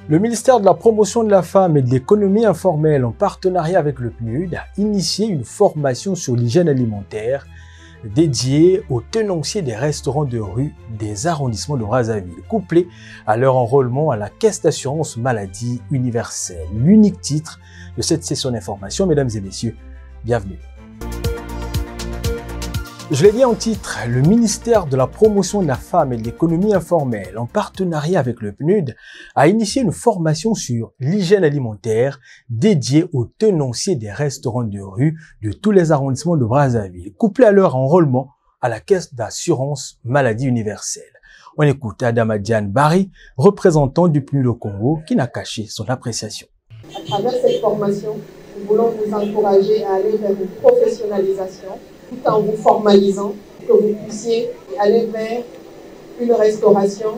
Le ministère de la Promotion de la Femme et de l'Économie informelle, en partenariat avec le PNUD, a initié une formation sur l'hygiène alimentaire dédiée aux tenanciers des restaurants de rue des arrondissements de Brazzaville, couplée à leur enrôlement à la Caisse d'assurance maladie universelle. L'unique titre de cette session d'information, mesdames et messieurs, bienvenue. Je l'ai dit en titre, le ministère de la Promotion de la Femme et de l'Économie informelle, en partenariat avec le PNUD, a initié une formation sur l'hygiène alimentaire dédiée aux tenanciers des restaurants de rue de tous les arrondissements de Brazzaville, couplée à leur enrôlement à la Caisse d'assurance maladie universelle. On écoute Adama Diane Barry, représentant du PNUD au Congo, qui n'a caché son appréciation. À travers cette formation, nous voulons vous encourager à aller vers une professionnalisation, tout en vous formalisant, que vous puissiez aller vers une restauration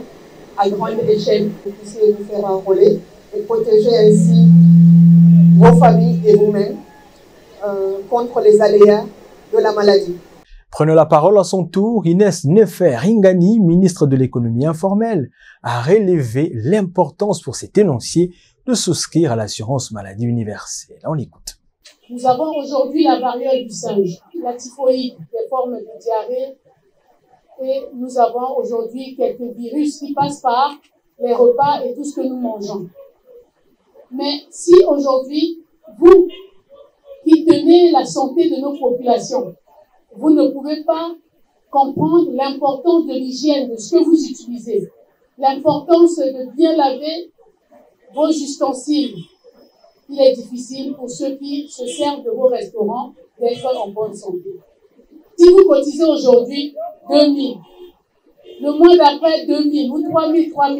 à grande échelle, que vous puissiez vous faire enrôler et protéger ainsi vos familles et vous-même contre les aléas de la maladie. Prenant la parole à son tour, Inès Nefer-Ingani, ministre de l'économie informelle, a relevé l'importance pour ces tenanciers de souscrire à l'assurance maladie universelle. On l'écoute. Nous avons aujourd'hui la variole du singe, la typhoïde, des formes de diarrhée, et nous avons aujourd'hui quelques virus qui passent par les repas et tout ce que nous mangeons. Mais si aujourd'hui, vous qui tenez la santé de nos populations, vous ne pouvez pas comprendre l'importance de l'hygiène, de ce que vous utilisez, l'importance de bien laver vos ustensiles, il est difficile pour ceux qui se servent de vos restaurants d'être en bonne santé. Si vous cotisez aujourd'hui 2 000, le mois d'après 2 000 ou 3 000, 3 000,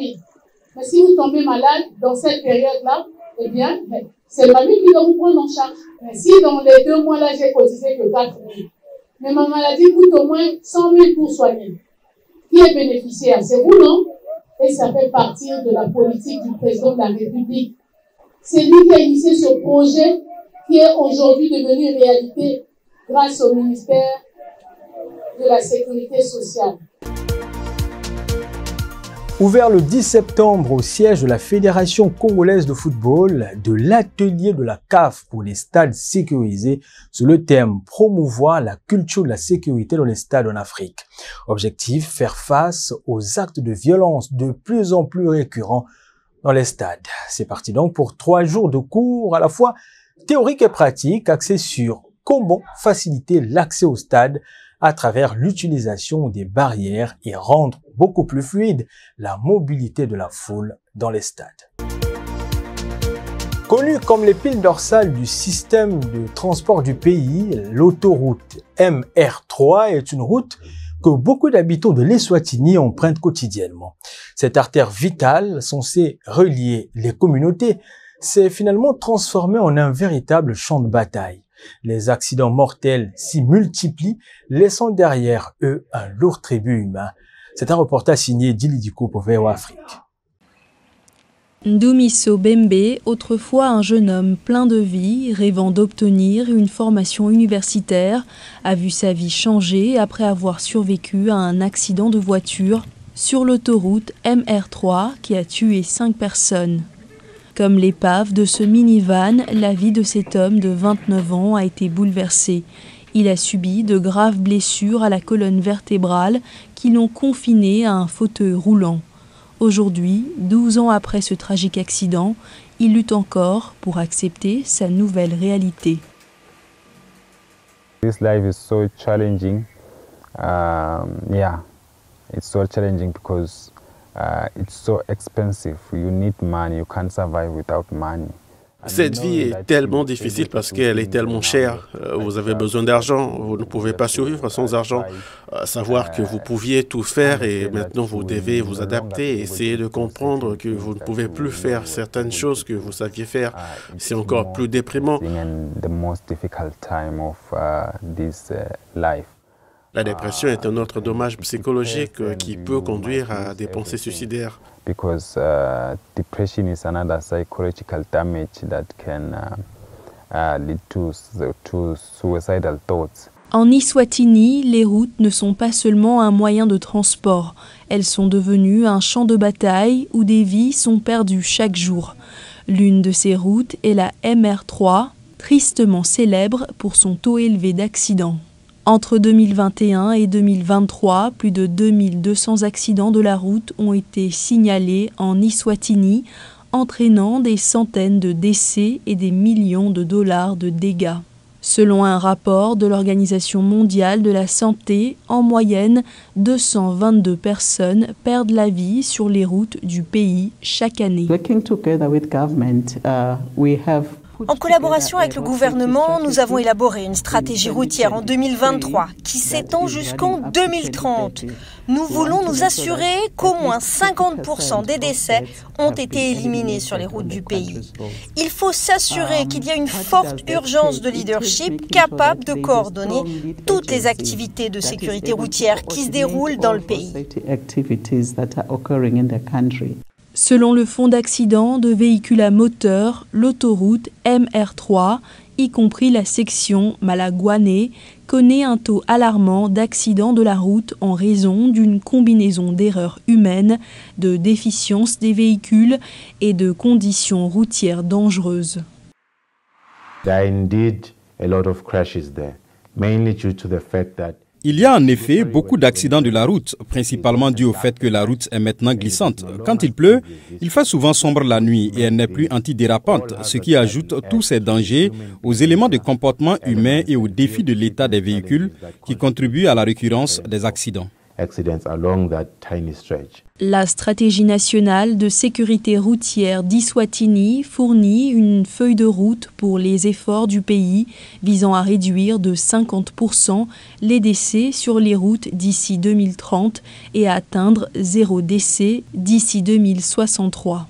mais si vous tombez malade dans cette période-là, eh bien, c'est ma vie qui doit vous prendre en charge. Mais si dans les 2 mois-là, j'ai cotisé que 4 000, mais ma maladie coûte au moins 100 000 pour soigner, qui est bénéficiaire? C'est vous, non? Et ça fait partie de la politique du président de la République. C'est lui qui a initié ce projet qui est aujourd'hui devenu réalité grâce au ministère de la Sécurité sociale. Ouvert le 10 septembre au siège de la Fédération congolaise de football, de l'atelier de la CAF pour les stades sécurisés sous le thème « Promouvoir la culture de la sécurité dans les stades en Afrique ». Objectif, faire face aux actes de violence de plus en plus récurrents dans les stades. C'est parti donc pour 3 jours de cours à la fois théoriques et pratiques axés sur comment faciliter l'accès au stade à travers l'utilisation des barrières et rendre beaucoup plus fluide la mobilité de la foule dans les stades. Connue comme les piles dorsales du système de transport du pays, l'autoroute MR3 est une route que beaucoup d'habitants de l'Eswatini empruntent quotidiennement. Cette artère vitale, censée relier les communautés, s'est finalement transformée en un véritable champ de bataille. Les accidents mortels s'y multiplient, laissant derrière eux un lourd tribut humain. C'est un reportage signé Dilidiko pour VOA Afrique. Ndumiso Bembe, autrefois un jeune homme plein de vie, rêvant d'obtenir une formation universitaire, a vu sa vie changer après avoir survécu à un accident de voiture sur l'autoroute MR3 qui a tué 5 personnes. Comme l'épave de ce minivan, la vie de cet homme de 29 ans a été bouleversée. Il a subi de graves blessures à la colonne vertébrale qui l'ont confiné à un fauteuil roulant. Aujourd'hui, 12 ans après ce tragique accident, il lutte encore pour accepter sa nouvelle réalité. This life is so challenging. It's so challenging because it's so expensive. You need money. You can't survive without money. Cette vie est tellement difficile parce qu'elle est tellement chère. Vous avez besoin d'argent, vous ne pouvez pas survivre sans argent. Savoir que vous pouviez tout faire et maintenant vous devez vous adapter, essayer de comprendre que vous ne pouvez plus faire certaines choses que vous saviez faire. C'est encore plus déprimant. La dépression est un autre dommage psychologique qui peut conduire à des pensées suicidaires. Because depression is another psychological damage that can lead to suicidal thoughts. En Eswatini, les routes ne sont pas seulement un moyen de transport. Elles sont devenues un champ de bataille où des vies sont perdues chaque jour. L'une de ces routes est la MR3, tristement célèbre pour son taux élevé d'accidents. Entre 2021 et 2023, plus de 2200 accidents de la route ont été signalés en Eswatini, entraînant des centaines de décès et des millions de dollars de dégâts. Selon un rapport de l'Organisation mondiale de la santé, en moyenne, 222 personnes perdent la vie sur les routes du pays chaque année. En collaboration avec le gouvernement, nous avons élaboré une stratégie routière en 2023 qui s'étend jusqu'en 2030. Nous voulons nous assurer qu'au moins 50% des décès ont été éliminés sur les routes du pays. Il faut s'assurer qu'il y a une forte urgence de leadership capable de coordonner toutes les activités de sécurité routière qui se déroulent dans le pays. Selon le fonds d'accidents de véhicules à moteur, l'autoroute MR3, y compris la section Malaguane, connaît un taux alarmant d'accidents de la route en raison d'une combinaison d'erreurs humaines, de déficience des véhicules et de conditions routières dangereuses. Il y a en effet beaucoup d'accidents de la route, principalement dû au fait que la route est maintenant glissante. Quand il pleut, il fait souvent sombre la nuit et elle n'est plus antidérapante, ce qui ajoute tous ces dangers aux éléments de comportement humain et aux défis de l'état des véhicules qui contribuent à la récurrence des accidents. La stratégie nationale de sécurité routière d'Eswatini fournit une feuille de route pour les efforts du pays visant à réduire de 50% les décès sur les routes d'ici 2030 et à atteindre 0 décès d'ici 2063.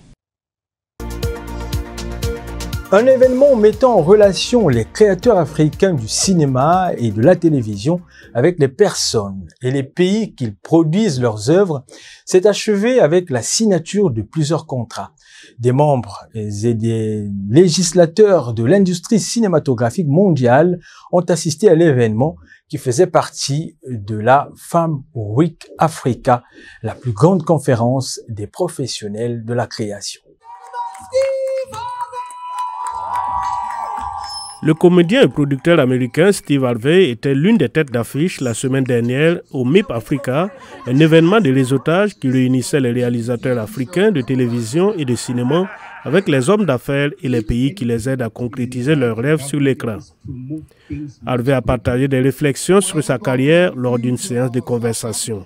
Un événement mettant en relation les créateurs africains du cinéma et de la télévision avec les personnes et les pays qui produisent leurs œuvres s'est achevé avec la signature de plusieurs contrats. Des membres et des législateurs de l'industrie cinématographique mondiale ont assisté à l'événement qui faisait partie de la Femme Week Africa, la plus grande conférence des professionnels de la création. Le comédien et producteur américain Steve Harvey était l'une des têtes d'affiche la semaine dernière au MIP Africa, un événement de réseautage qui réunissait les réalisateurs africains de télévision et de cinéma avec les hommes d'affaires et les pays qui les aident à concrétiser leurs rêves sur l'écran. Harvey a partagé des réflexions sur sa carrière lors d'une séance de conversation.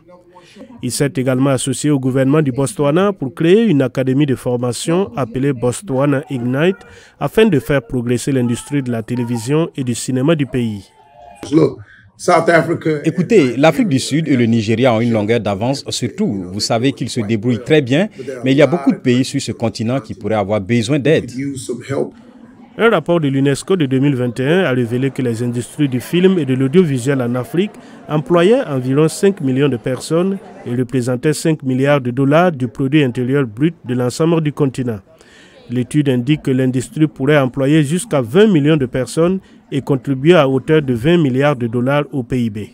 Il s'est également associé au gouvernement du Botswana pour créer une académie de formation appelée Botswana Ignite afin de faire progresser l'industrie de la télévision et du cinéma du pays. Écoutez, l'Afrique du Sud et le Nigeria ont une longueur d'avance sur tout. Vous savez qu'ils se débrouillent très bien, mais il y a beaucoup de pays sur ce continent qui pourraient avoir besoin d'aide. Un rapport de l'UNESCO de 2021 a révélé que les industries du film et de l'audiovisuel en Afrique employaient environ 5 millions de personnes et représentaient 5 milliards de dollars du produit intérieur brut de l'ensemble du continent. L'étude indique que l'industrie pourrait employer jusqu'à 20 millions de personnes et contribuer à hauteur de 20 milliards de dollars au PIB.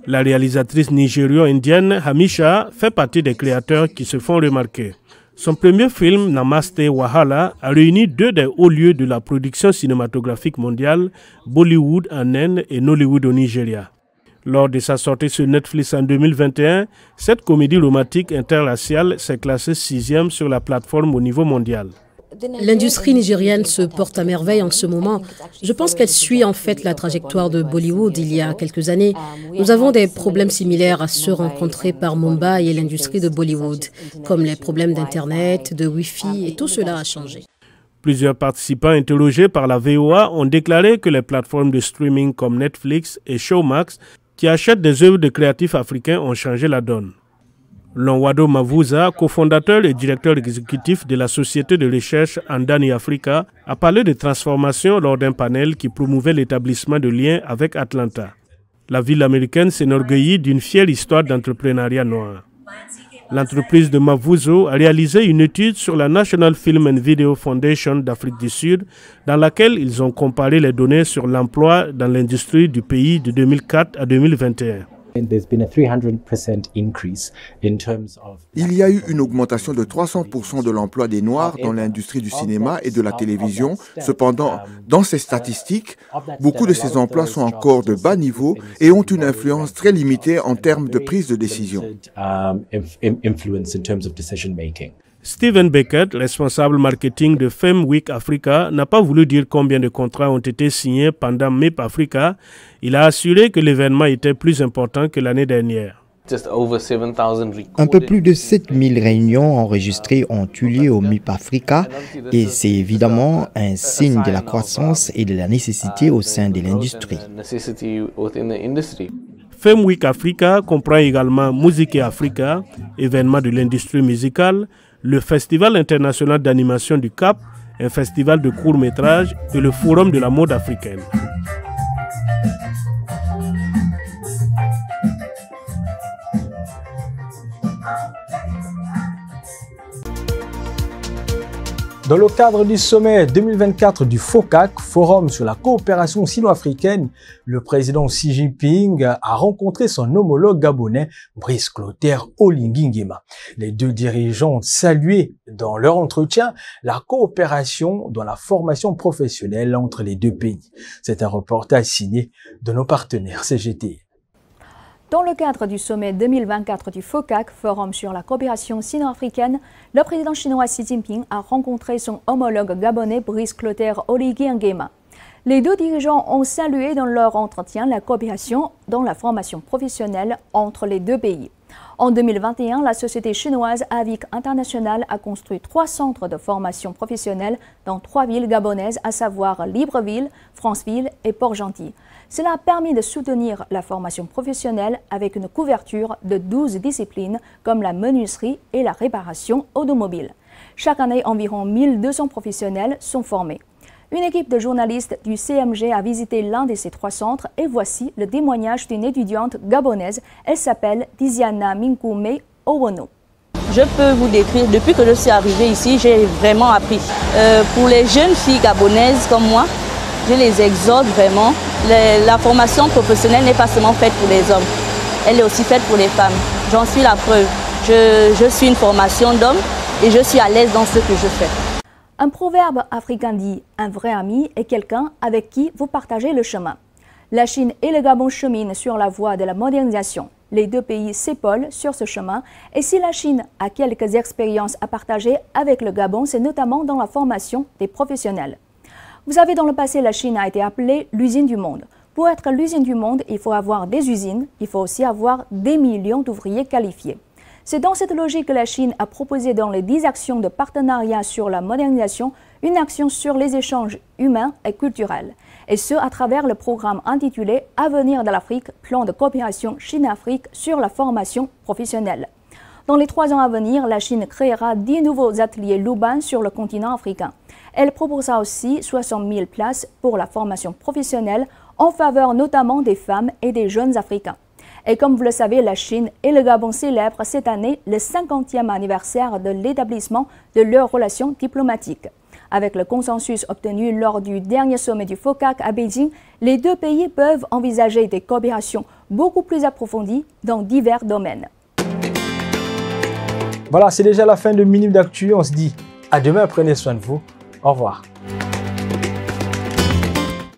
La réalisatrice nigério-indienne Hamisha fait partie des créateurs qui se font remarquer. Son premier film, Namaste Wahala, a réuni deux des hauts lieux de la production cinématographique mondiale, Bollywood en Inde et Nollywood au Nigeria. Lors de sa sortie sur Netflix en 2021, cette comédie romantique interraciale s'est classée 6e sur la plateforme au niveau mondial. L'industrie nigérienne se porte à merveille en ce moment. Je pense qu'elle suit en fait la trajectoire de Bollywood il y a quelques années. Nous avons des problèmes similaires à ceux rencontrés par Mumbai et l'industrie de Bollywood, comme les problèmes d'Internet, de Wi-Fi, et tout cela a changé. Plusieurs participants interrogés par la VOA ont déclaré que les plateformes de streaming comme Netflix et Showmax, qui achètent des œuvres de créatifs africains, ont changé la donne. Lonwado Mavuza, cofondateur et directeur exécutif de la société de recherche Andani Africa, a parlé de transformation lors d'un panel qui promouvait l'établissement de liens avec Atlanta. La ville américaine s'enorgueillit d'une fière histoire d'entrepreneuriat noir. L'entreprise de Mavuzo a réalisé une étude sur la National Film and Video Foundation d'Afrique du Sud, dans laquelle ils ont comparé les données sur l'emploi dans l'industrie du pays de 2004 à 2021. Il y a eu une augmentation de 300% de l'emploi des Noirs dans l'industrie du cinéma et de la télévision. Cependant, dans ces statistiques, beaucoup de ces emplois sont encore de bas niveau et ont une influence très limitée en termes de prise de décision. Steven Beckett, responsable marketing de Femme Week Africa, n'a pas voulu dire combien de contrats ont été signés pendant MEP Africa. Il a assuré que l'événement était plus important que l'année dernière. Un peu plus de 7000 réunions enregistrées ont eu lieu au MIP Africa et c'est évidemment un signe de la croissance et de la nécessité au sein de l'industrie. Femme Week Africa comprend également Musique Africa, événement de l'industrie musicale, le Festival international d'animation du Cap, un festival de courts-métrages et le Forum de la mode africaine. Dans le cadre du sommet 2024 du FOCAC, Forum sur la coopération sino-africaine, le président Xi Jinping a rencontré son homologue gabonais Brice Clotaire Oligui Nguema. Les deux dirigeants ont salué dans leur entretien la coopération dans la formation professionnelle entre les deux pays. C'est un reportage signé de nos partenaires CGT. Dans le cadre du sommet 2024 du FOCAC, Forum sur la coopération sino-africaine, le président chinois Xi Jinping a rencontré son homologue gabonais Brice Clotaire Oligui Nguema. Les deux dirigeants ont salué dans leur entretien la coopération dans la formation professionnelle entre les deux pays. En 2021, la société chinoise Avic International a construit 3 centres de formation professionnelle dans 3 villes gabonaises, à savoir Libreville, Franceville et Port-Gentil. Cela a permis de soutenir la formation professionnelle avec une couverture de 12 disciplines comme la menuiserie et la réparation automobile. Chaque année, environ 1200 professionnels sont formés. Une équipe de journalistes du CMG a visité l'un de ces 3 centres et voici le témoignage d'une étudiante gabonaise. Elle s'appelle Diziana Minkoume Owono. Je peux vous décrire, depuis que je suis arrivée ici, j'ai vraiment appris. Pour les jeunes filles gabonaises comme moi, je les exhorte vraiment. La formation professionnelle n'est pas seulement faite pour les hommes, elle est aussi faite pour les femmes. J'en suis la preuve. Je suis une formation d'homme et je suis à l'aise dans ce que je fais. Un proverbe africain dit « un vrai ami est quelqu'un avec qui vous partagez le chemin ». La Chine et le Gabon cheminent sur la voie de la modernisation. Les deux pays s'épaulent sur ce chemin et si la Chine a quelques expériences à partager avec le Gabon, c'est notamment dans la formation des professionnels. Vous savez, dans le passé, la Chine a été appelée l'usine du monde. Pour être l'usine du monde, il faut avoir des usines, il faut aussi avoir des millions d'ouvriers qualifiés. C'est dans cette logique que la Chine a proposé dans les 10 actions de partenariat sur la modernisation, une action sur les échanges humains et culturels. Et ce, à travers le programme intitulé « Avenir de l'Afrique, plan de coopération Chine-Afrique sur la formation professionnelle ». Dans les 3 ans à venir, la Chine créera 10 nouveaux ateliers Luban sur le continent africain. Elle proposera aussi 60 000 places pour la formation professionnelle en faveur notamment des femmes et des jeunes Africains. Et comme vous le savez, la Chine et le Gabon célèbrent cette année le 50e anniversaire de l'établissement de leurs relations diplomatiques. Avec le consensus obtenu lors du dernier sommet du FOCAC à Beijing, les deux pays peuvent envisager des coopérations beaucoup plus approfondies dans divers domaines. Voilà, c'est déjà la fin de Minute d'Actu. On se dit à demain, prenez soin de vous. Au revoir.